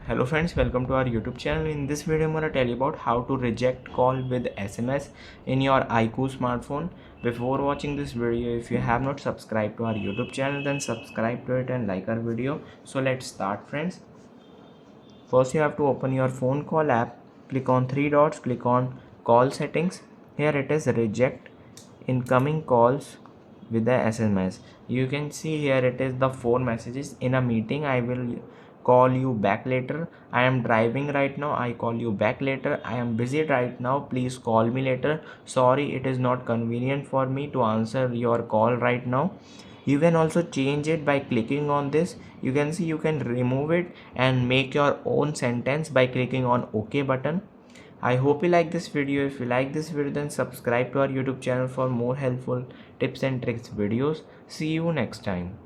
Hello friends, welcome to our YouTube channel. In this video I'm going to tell you about how to reject call with SMS in your iQOO smartphone. Before watching this video, if you have not subscribed to our YouTube channel, then subscribe to it and like our video. So let's start friends. First you have to open your phone call app, click on three dots, click on call settings. Here it is reject incoming calls with the SMS. You can see here it is the four messages. In a meeting, I will call you back later. I am driving right now, I call you back later. I am busy right now, please call me later. Sorry, it is not convenient for me to answer your call right now. You can also change it by clicking on this. You can see you can remove it and make your own sentence by clicking on OK button. I hope you like this video. If you like this video, then subscribe to our YouTube channel for more helpful tips and tricks videos. See you next time.